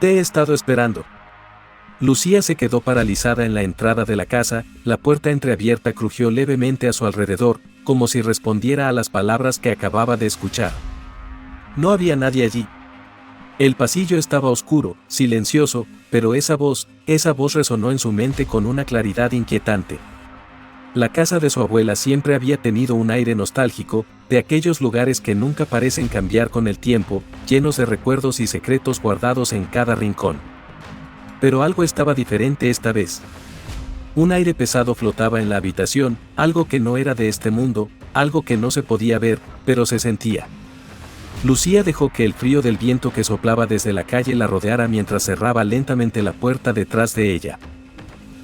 Te he estado esperando. Lucía se quedó paralizada en la entrada de la casa, la puerta entreabierta crujió levemente a su alrededor, como si respondiera a las palabras que acababa de escuchar. No había nadie allí. El pasillo estaba oscuro, silencioso, pero esa voz resonó en su mente con una claridad inquietante. La casa de su abuela siempre había tenido un aire nostálgico, de aquellos lugares que nunca parecen cambiar con el tiempo, llenos de recuerdos y secretos guardados en cada rincón. Pero algo estaba diferente esta vez. Un aire pesado flotaba en la habitación, algo que no era de este mundo, algo que no se podía ver, pero se sentía. Lucía dejó que el frío del viento que soplaba desde la calle la rodeara mientras cerraba lentamente la puerta detrás de ella.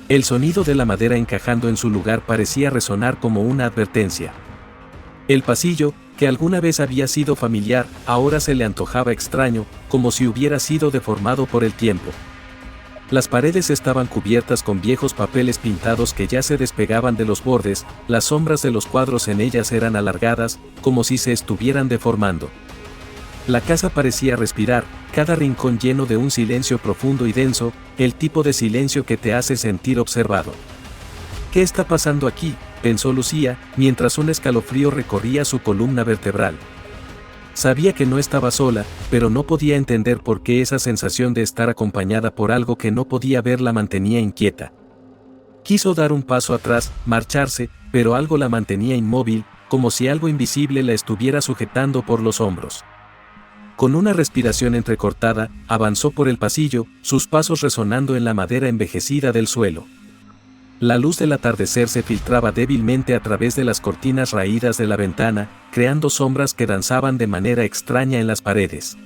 El sonido de la madera encajando en su lugar parecía resonar como una advertencia. El pasillo, que alguna vez había sido familiar, ahora se le antojaba extraño, como si hubiera sido deformado por el tiempo. Las paredes estaban cubiertas con viejos papeles pintados que ya se despegaban de los bordes, las sombras de los cuadros en ellas eran alargadas, como si se estuvieran deformando. La casa parecía respirar, cada rincón lleno de un silencio profundo y denso, el tipo de silencio que te hace sentir observado. ¿Qué está pasando aquí?, pensó Lucía, mientras un escalofrío recorría su columna vertebral. Sabía que no estaba sola, pero no podía entender por qué esa sensación de estar acompañada por algo que no podía ver la mantenía inquieta. Quiso dar un paso atrás, marcharse, pero algo la mantenía inmóvil, como si algo invisible la estuviera sujetando por los hombros. Con una respiración entrecortada, avanzó por el pasillo, sus pasos resonando en la madera envejecida del suelo. La luz del atardecer se filtraba débilmente a través de las cortinas raídas de la ventana, creando sombras que danzaban de manera extraña en las paredes.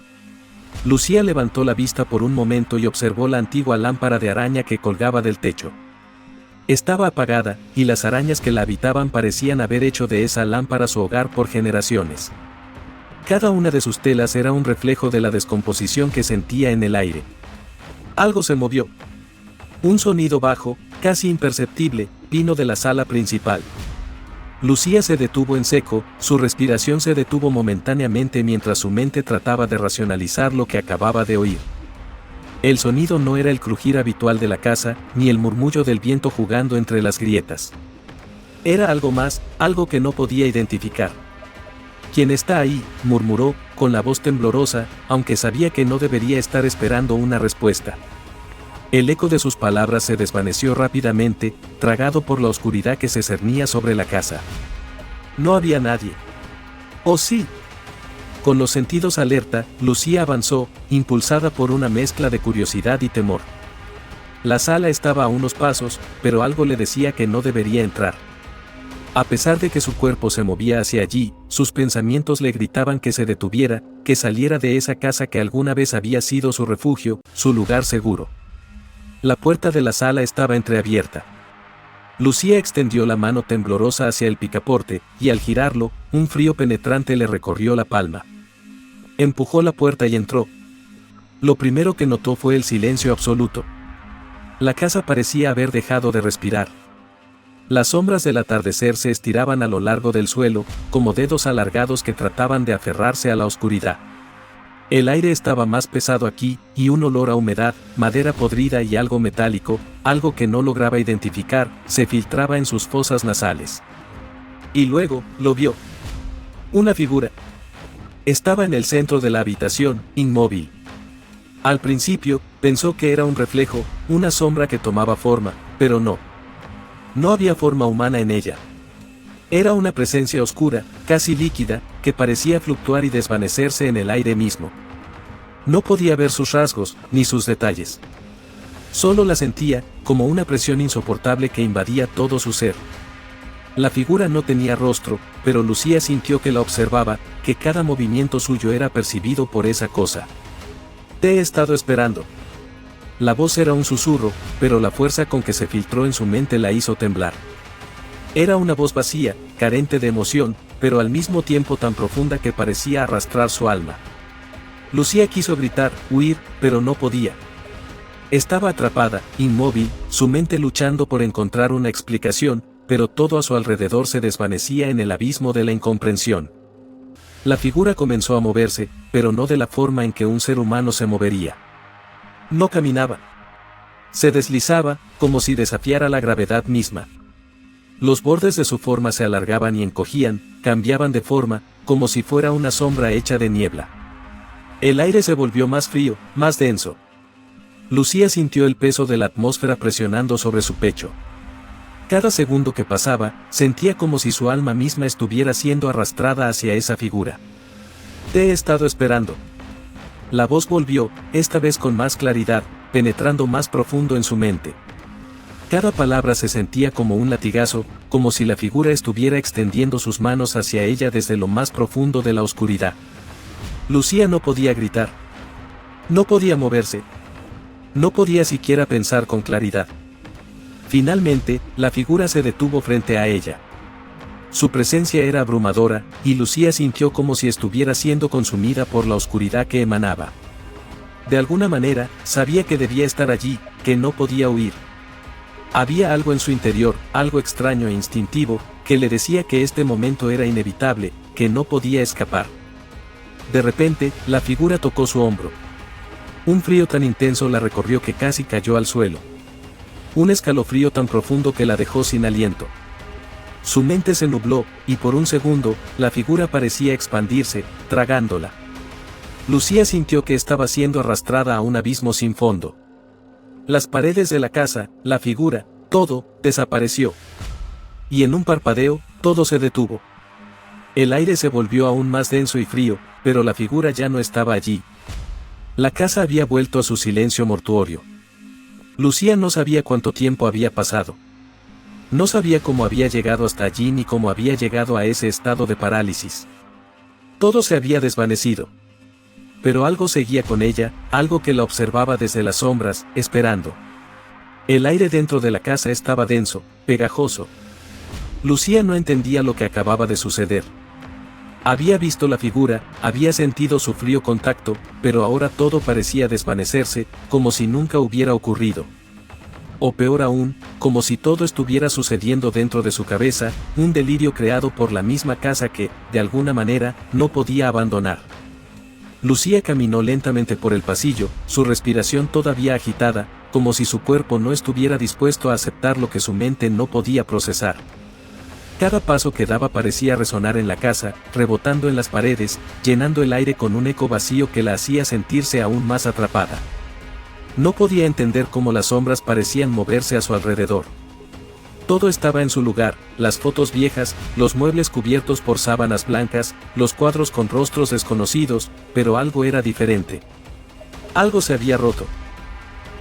Lucía levantó la vista por un momento y observó la antigua lámpara de araña que colgaba del techo. Estaba apagada, y las arañas que la habitaban parecían haber hecho de esa lámpara su hogar por generaciones. Cada una de sus telas era un reflejo de la descomposición que sentía en el aire. Algo se movió. Un sonido bajo, casi imperceptible, vino de la sala principal. Lucía se detuvo en seco, su respiración se detuvo momentáneamente mientras su mente trataba de racionalizar lo que acababa de oír. El sonido no era el crujir habitual de la casa, ni el murmullo del viento jugando entre las grietas. Era algo más, algo que no podía identificar. «¿Quién está ahí?», murmuró, con la voz temblorosa, aunque sabía que no debería estar esperando una respuesta. El eco de sus palabras se desvaneció rápidamente, tragado por la oscuridad que se cernía sobre la casa. No había nadie. ¿Oh sí? Con los sentidos alerta, Lucía avanzó, impulsada por una mezcla de curiosidad y temor. La sala estaba a unos pasos, pero algo le decía que no debería entrar. A pesar de que su cuerpo se movía hacia allí, sus pensamientos le gritaban que se detuviera, que saliera de esa casa que alguna vez había sido su refugio, su lugar seguro. La puerta de la sala estaba entreabierta. Lucía extendió la mano temblorosa hacia el picaporte, y al girarlo, un frío penetrante le recorrió la palma. Empujó la puerta y entró. Lo primero que notó fue el silencio absoluto. La casa parecía haber dejado de respirar. Las sombras del atardecer se estiraban a lo largo del suelo, como dedos alargados que trataban de aferrarse a la oscuridad. El aire estaba más pesado aquí, y un olor a humedad, madera podrida y algo metálico, algo que no lograba identificar, se filtraba en sus fosas nasales. Y luego, lo vio. Una figura. Estaba en el centro de la habitación, inmóvil. Al principio, pensó que era un reflejo, una sombra que tomaba forma, pero no. No había forma humana en ella. Era una presencia oscura, casi líquida, que parecía fluctuar y desvanecerse en el aire mismo. No podía ver sus rasgos, ni sus detalles. Solo la sentía, como una presión insoportable que invadía todo su ser. La figura no tenía rostro, pero Lucía sintió que la observaba, que cada movimiento suyo era percibido por esa cosa. «Te he estado esperando». La voz era un susurro, pero la fuerza con que se filtró en su mente la hizo temblar. Era una voz vacía, carente de emoción, pero al mismo tiempo tan profunda que parecía arrastrar su alma. Lucía quiso gritar, huir, pero no podía. Estaba atrapada, inmóvil, su mente luchando por encontrar una explicación, pero todo a su alrededor se desvanecía en el abismo de la incomprensión. La figura comenzó a moverse, pero no de la forma en que un ser humano se movería. No caminaba. Se deslizaba, como si desafiara la gravedad misma. Los bordes de su forma se alargaban y encogían, cambiaban de forma, como si fuera una sombra hecha de niebla. El aire se volvió más frío, más denso. Lucía sintió el peso de la atmósfera presionando sobre su pecho. Cada segundo que pasaba, sentía como si su alma misma estuviera siendo arrastrada hacia esa figura. Te he estado esperando. La voz volvió, esta vez con más claridad, penetrando más profundo en su mente. Cada palabra se sentía como un latigazo, como si la figura estuviera extendiendo sus manos hacia ella desde lo más profundo de la oscuridad. Lucía no podía gritar. No podía moverse. No podía siquiera pensar con claridad. Finalmente, la figura se detuvo frente a ella. Su presencia era abrumadora, y Lucía sintió como si estuviera siendo consumida por la oscuridad que emanaba. De alguna manera, sabía que debía estar allí, que no podía huir. Había algo en su interior, algo extraño e instintivo, que le decía que este momento era inevitable, que no podía escapar. De repente, la figura tocó su hombro. Un frío tan intenso la recorrió que casi cayó al suelo. Un escalofrío tan profundo que la dejó sin aliento. Su mente se nubló, y por un segundo, la figura parecía expandirse, tragándola. Lucía sintió que estaba siendo arrastrada a un abismo sin fondo. Las paredes de la casa, la figura, todo, desapareció. Y en un parpadeo, todo se detuvo. El aire se volvió aún más denso y frío, pero la figura ya no estaba allí. La casa había vuelto a su silencio mortuorio. Lucía no sabía cuánto tiempo había pasado. No sabía cómo había llegado hasta allí ni cómo había llegado a ese estado de parálisis. Todo se había desvanecido. Pero algo seguía con ella, algo que la observaba desde las sombras, esperando. El aire dentro de la casa estaba denso, pegajoso. Lucía no entendía lo que acababa de suceder. Había visto la figura, había sentido su frío contacto, pero ahora todo parecía desvanecerse, como si nunca hubiera ocurrido. O peor aún, como si todo estuviera sucediendo dentro de su cabeza, un delirio creado por la misma casa que, de alguna manera, no podía abandonar. Lucía caminó lentamente por el pasillo, su respiración todavía agitada, como si su cuerpo no estuviera dispuesto a aceptar lo que su mente no podía procesar. Cada paso que daba parecía resonar en la casa, rebotando en las paredes, llenando el aire con un eco vacío que la hacía sentirse aún más atrapada. No podía entender cómo las sombras parecían moverse a su alrededor. Todo estaba en su lugar, las fotos viejas, los muebles cubiertos por sábanas blancas, los cuadros con rostros desconocidos, pero algo era diferente. Algo se había roto.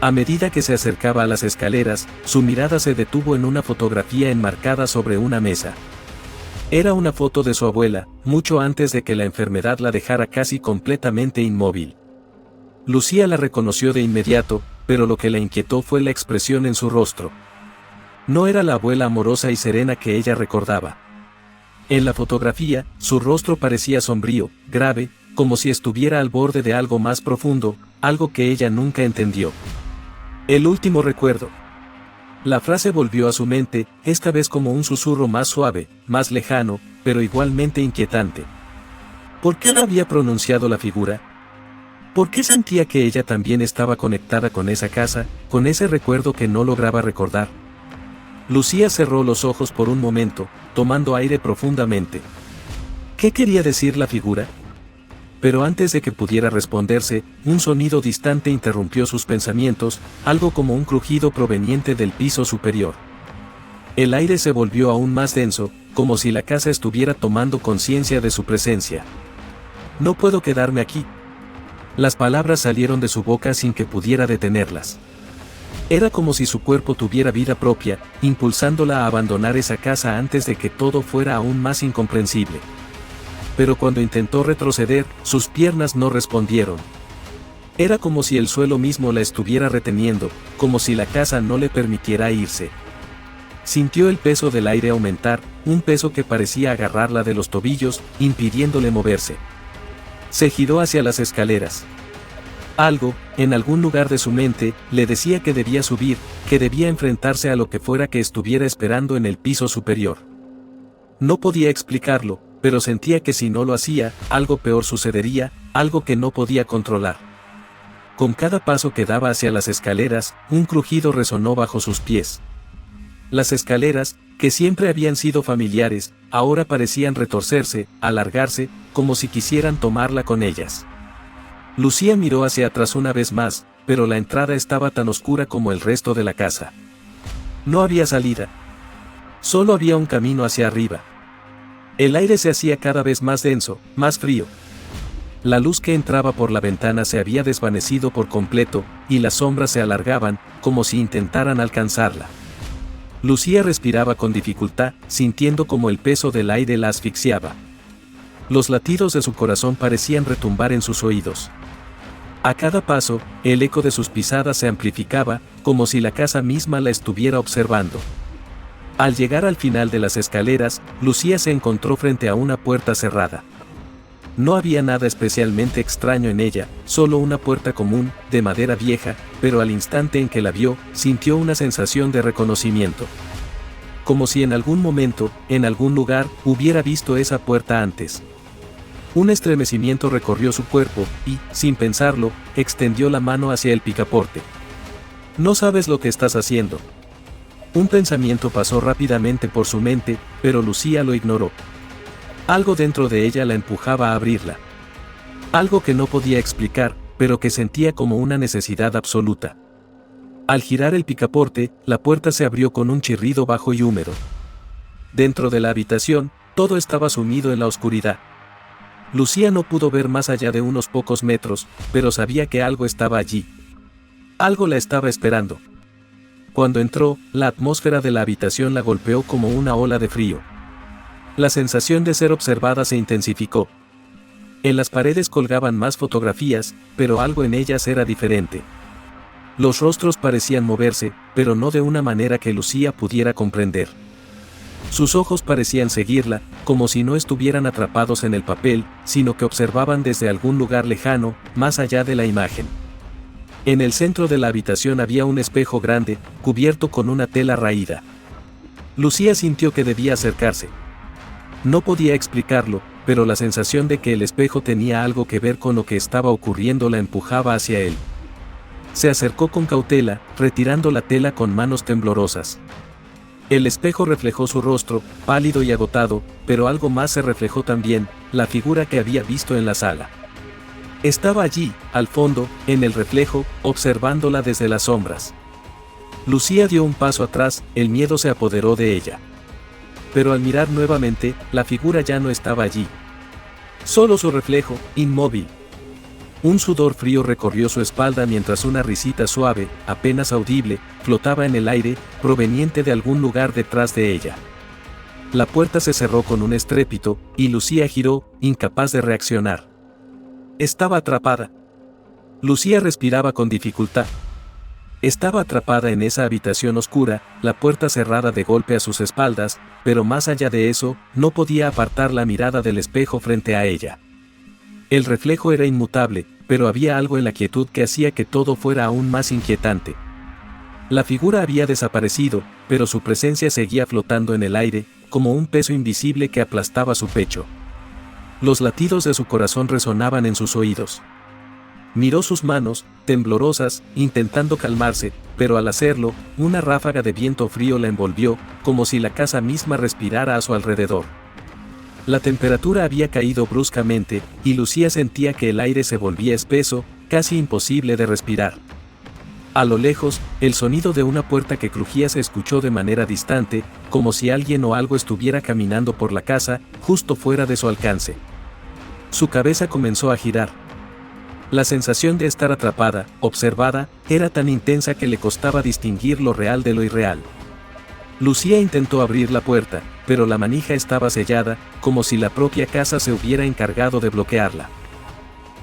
A medida que se acercaba a las escaleras, su mirada se detuvo en una fotografía enmarcada sobre una mesa. Era una foto de su abuela, mucho antes de que la enfermedad la dejara casi completamente inmóvil. Lucía la reconoció de inmediato, pero lo que la inquietó fue la expresión en su rostro. No era la abuela amorosa y serena que ella recordaba. En la fotografía, su rostro parecía sombrío, grave, como si estuviera al borde de algo más profundo, algo que ella nunca entendió. El último recuerdo. La frase volvió a su mente, esta vez como un susurro más suave, más lejano, pero igualmente inquietante. ¿Por qué no había pronunciado la figura? ¿Por qué sentía que ella también estaba conectada con esa casa, con ese recuerdo que no lograba recordar? Lucía cerró los ojos por un momento, tomando aire profundamente. ¿Qué quería decir la figura? Pero antes de que pudiera responderse, un sonido distante interrumpió sus pensamientos, algo como un crujido proveniente del piso superior. El aire se volvió aún más denso, como si la casa estuviera tomando conciencia de su presencia. No puedo quedarme aquí. Las palabras salieron de su boca sin que pudiera detenerlas. Era como si su cuerpo tuviera vida propia, impulsándola a abandonar esa casa antes de que todo fuera aún más incomprensible. Pero cuando intentó retroceder, sus piernas no respondieron. Era como si el suelo mismo la estuviera reteniendo, como si la casa no le permitiera irse. Sintió el peso del aire aumentar, un peso que parecía agarrarla de los tobillos, impidiéndole moverse. Se giró hacia las escaleras. Algo, en algún lugar de su mente, le decía que debía subir, que debía enfrentarse a lo que fuera que estuviera esperando en el piso superior. No podía explicarlo, pero sentía que si no lo hacía, algo peor sucedería, algo que no podía controlar. Con cada paso que daba hacia las escaleras, un crujido resonó bajo sus pies. Las escaleras, que siempre habían sido familiares, ahora parecían retorcerse, alargarse, como si quisieran tomarla con ellas. Lucía miró hacia atrás una vez más, pero la entrada estaba tan oscura como el resto de la casa. No había salida. Solo había un camino hacia arriba. El aire se hacía cada vez más denso, más frío. La luz que entraba por la ventana se había desvanecido por completo, y las sombras se alargaban, como si intentaran alcanzarla. Lucía respiraba con dificultad, sintiendo como el peso del aire la asfixiaba. Los latidos de su corazón parecían retumbar en sus oídos. A cada paso, el eco de sus pisadas se amplificaba, como si la casa misma la estuviera observando. Al llegar al final de las escaleras, Lucía se encontró frente a una puerta cerrada. No había nada especialmente extraño en ella, solo una puerta común, de madera vieja, pero al instante en que la vio, sintió una sensación de reconocimiento. Como si en algún momento, en algún lugar, hubiera visto esa puerta antes. Un estremecimiento recorrió su cuerpo, y, sin pensarlo, extendió la mano hacia el picaporte. «No sabes lo que estás haciendo». Un pensamiento pasó rápidamente por su mente, pero Lucía lo ignoró. Algo dentro de ella la empujaba a abrirla. Algo que no podía explicar, pero que sentía como una necesidad absoluta. Al girar el picaporte, la puerta se abrió con un chirrido bajo y húmedo. Dentro de la habitación, todo estaba sumido en la oscuridad. Lucía no pudo ver más allá de unos pocos metros, pero sabía que algo estaba allí. Algo la estaba esperando. Cuando entró, la atmósfera de la habitación la golpeó como una ola de frío. La sensación de ser observada se intensificó. En las paredes colgaban más fotografías, pero algo en ellas era diferente. Los rostros parecían moverse, pero no de una manera que Lucía pudiera comprender. Sus ojos parecían seguirla, como si no estuvieran atrapados en el papel, sino que observaban desde algún lugar lejano, más allá de la imagen. En el centro de la habitación había un espejo grande, cubierto con una tela raída. Lucía sintió que debía acercarse. No podía explicarlo, pero la sensación de que el espejo tenía algo que ver con lo que estaba ocurriendo la empujaba hacia él. Se acercó con cautela, retirando la tela con manos temblorosas. El espejo reflejó su rostro, pálido y agotado, pero algo más se reflejó también, la figura que había visto en la sala. Estaba allí, al fondo, en el reflejo, observándola desde las sombras. Lucía dio un paso atrás, el miedo se apoderó de ella. Pero al mirar nuevamente, la figura ya no estaba allí. Solo su reflejo, inmóvil. Un sudor frío recorrió su espalda mientras una risita suave, apenas audible, flotaba en el aire, proveniente de algún lugar detrás de ella. La puerta se cerró con un estrépito, y Lucía giró, incapaz de reaccionar. Estaba atrapada. Lucía respiraba con dificultad. Estaba atrapada en esa habitación oscura, la puerta cerrada de golpe a sus espaldas, pero más allá de eso, no podía apartar la mirada del espejo frente a ella. El reflejo era inmutable, pero había algo en la quietud que hacía que todo fuera aún más inquietante. La figura había desaparecido, pero su presencia seguía flotando en el aire, como un peso invisible que aplastaba su pecho. Los latidos de su corazón resonaban en sus oídos. Miró sus manos, temblorosas, intentando calmarse, pero al hacerlo, una ráfaga de viento frío la envolvió, como si la casa misma respirara a su alrededor. La temperatura había caído bruscamente, y Lucía sentía que el aire se volvía espeso, casi imposible de respirar. A lo lejos, el sonido de una puerta que crujía se escuchó de manera distante, como si alguien o algo estuviera caminando por la casa, justo fuera de su alcance. Su cabeza comenzó a girar. La sensación de estar atrapada, observada, era tan intensa que le costaba distinguir lo real de lo irreal. Lucía intentó abrir la puerta, pero la manija estaba sellada, como si la propia casa se hubiera encargado de bloquearla.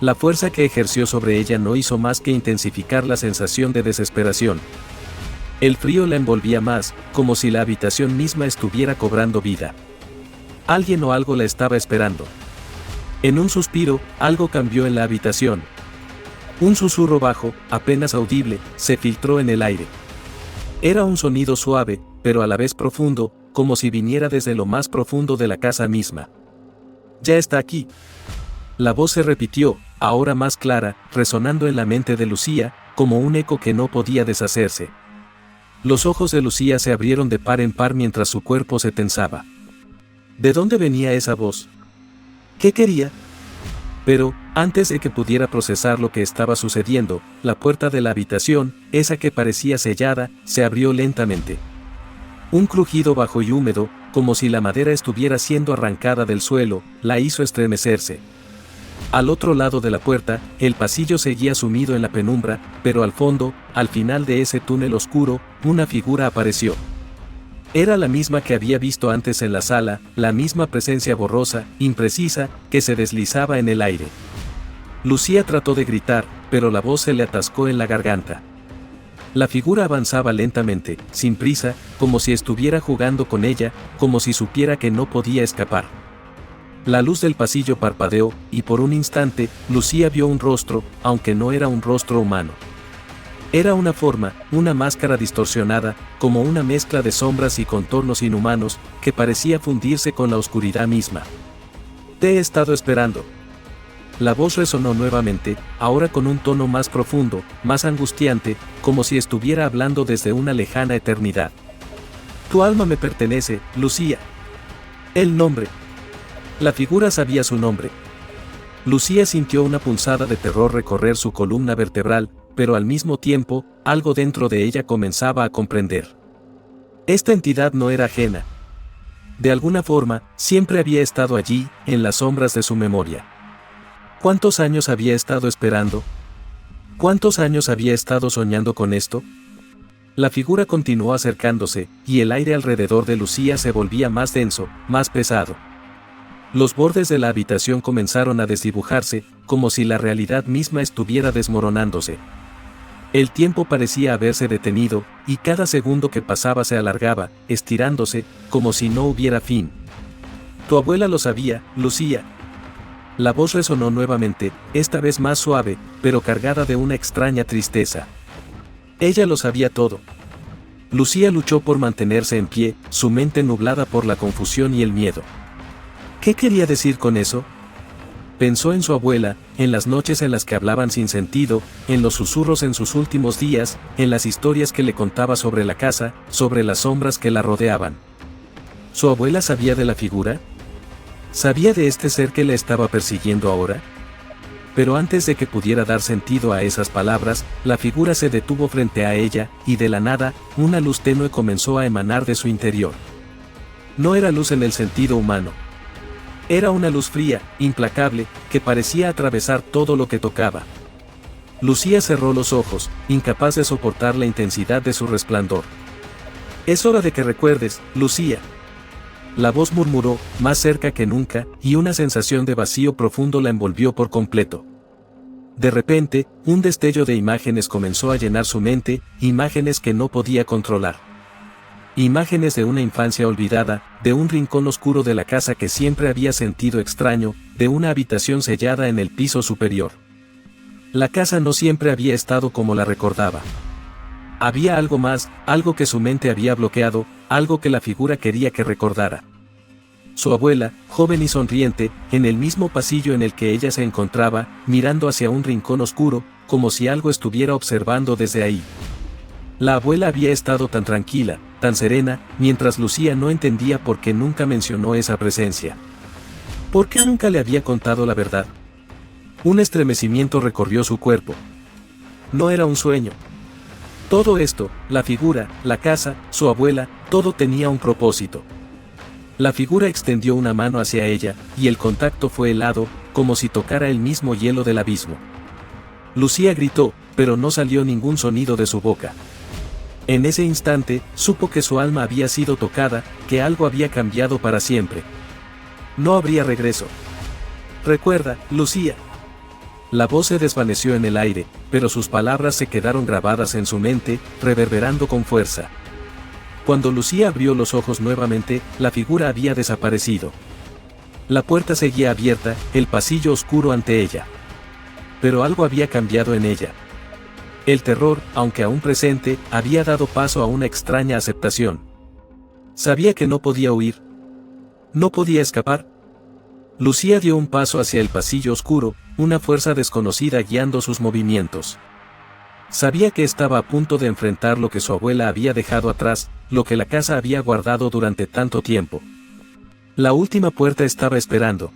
La fuerza que ejerció sobre ella no hizo más que intensificar la sensación de desesperación. El frío la envolvía más, como si la habitación misma estuviera cobrando vida. Alguien o algo la estaba esperando. En un suspiro, algo cambió en la habitación. Un susurro bajo, apenas audible, se filtró en el aire. Era un sonido suave, pero a la vez profundo, como si viniera desde lo más profundo de la casa misma. «Ya está aquí». La voz se repitió, ahora más clara, resonando en la mente de Lucía, como un eco que no podía deshacerse. Los ojos de Lucía se abrieron de par en par mientras su cuerpo se tensaba. ¿De dónde venía esa voz? ¿Qué quería? Pero, antes de que pudiera procesar lo que estaba sucediendo, la puerta de la habitación, esa que parecía sellada, se abrió lentamente. Un crujido bajo y húmedo, como si la madera estuviera siendo arrancada del suelo, la hizo estremecerse. Al otro lado de la puerta, el pasillo seguía sumido en la penumbra, pero al fondo, al final de ese túnel oscuro, una figura apareció. Era la misma que había visto antes en la sala, la misma presencia borrosa, imprecisa, que se deslizaba en el aire. Lucía trató de gritar, pero la voz se le atascó en la garganta. La figura avanzaba lentamente, sin prisa, como si estuviera jugando con ella, como si supiera que no podía escapar. La luz del pasillo parpadeó, y por un instante, Lucía vio un rostro, aunque no era un rostro humano. Era una forma, una máscara distorsionada, como una mezcla de sombras y contornos inhumanos, que parecía fundirse con la oscuridad misma. «Te he estado esperando». La voz resonó nuevamente, ahora con un tono más profundo, más angustiante, como si estuviera hablando desde una lejana eternidad. «Tu alma me pertenece, Lucía». El nombre. La figura sabía su nombre. Lucía sintió una punzada de terror recorrer su columna vertebral, pero al mismo tiempo, algo dentro de ella comenzaba a comprender. Esta entidad no era ajena. De alguna forma, siempre había estado allí, en las sombras de su memoria. ¿Cuántos años había estado esperando? ¿Cuántos años había estado soñando con esto? La figura continuó acercándose, y el aire alrededor de Lucía se volvía más denso, más pesado. Los bordes de la habitación comenzaron a desdibujarse, como si la realidad misma estuviera desmoronándose. El tiempo parecía haberse detenido, y cada segundo que pasaba se alargaba, estirándose, como si no hubiera fin. «Tu abuela lo sabía, Lucía». La voz resonó nuevamente, esta vez más suave, pero cargada de una extraña tristeza. Ella lo sabía todo. Lucía luchó por mantenerse en pie, su mente nublada por la confusión y el miedo. ¿Qué quería decir con eso? Pensó en su abuela, en las noches en las que hablaban sin sentido, en los susurros en sus últimos días, en las historias que le contaba sobre la casa, sobre las sombras que la rodeaban. ¿Su abuela sabía de la figura? ¿Sabía de este ser que le estaba persiguiendo ahora? Pero antes de que pudiera dar sentido a esas palabras, la figura se detuvo frente a ella, y de la nada, una luz tenue comenzó a emanar de su interior. No era luz en el sentido humano. Era una luz fría, implacable, que parecía atravesar todo lo que tocaba. Lucía cerró los ojos, incapaz de soportar la intensidad de su resplandor. «Es hora de que recuerdes, Lucía». La voz murmuró, más cerca que nunca, y una sensación de vacío profundo la envolvió por completo. De repente, un destello de imágenes comenzó a llenar su mente, imágenes que no podía controlar. Imágenes de una infancia olvidada, de un rincón oscuro de la casa que siempre había sentido extraño, de una habitación sellada en el piso superior. La casa no siempre había estado como la recordaba. Había algo más, algo que su mente había bloqueado, algo que la figura quería que recordara. Su abuela, joven y sonriente, en el mismo pasillo en el que ella se encontraba, mirando hacia un rincón oscuro, como si algo estuviera observando desde ahí. La abuela había estado tan tranquila, tan serena, mientras Lucía no entendía por qué nunca mencionó esa presencia. ¿Por qué nunca le había contado la verdad? Un estremecimiento recorrió su cuerpo. No era un sueño. Todo esto, la figura, la casa, su abuela, todo tenía un propósito. La figura extendió una mano hacia ella, y el contacto fue helado, como si tocara el mismo hielo del abismo. Lucía gritó, pero no salió ningún sonido de su boca. En ese instante, supo que su alma había sido tocada, que algo había cambiado para siempre. No habría regreso. «Recuerda, Lucía». La voz se desvaneció en el aire, pero sus palabras se quedaron grabadas en su mente, reverberando con fuerza. Cuando Lucía abrió los ojos nuevamente, la figura había desaparecido. La puerta seguía abierta, el pasillo oscuro ante ella. Pero algo había cambiado en ella. El terror, aunque aún presente, había dado paso a una extraña aceptación. Sabía que no podía huir. No podía escapar. Lucía dio un paso hacia el pasillo oscuro, una fuerza desconocida guiando sus movimientos. Sabía que estaba a punto de enfrentar lo que su abuela había dejado atrás, lo que la casa había guardado durante tanto tiempo. La última puerta estaba esperando,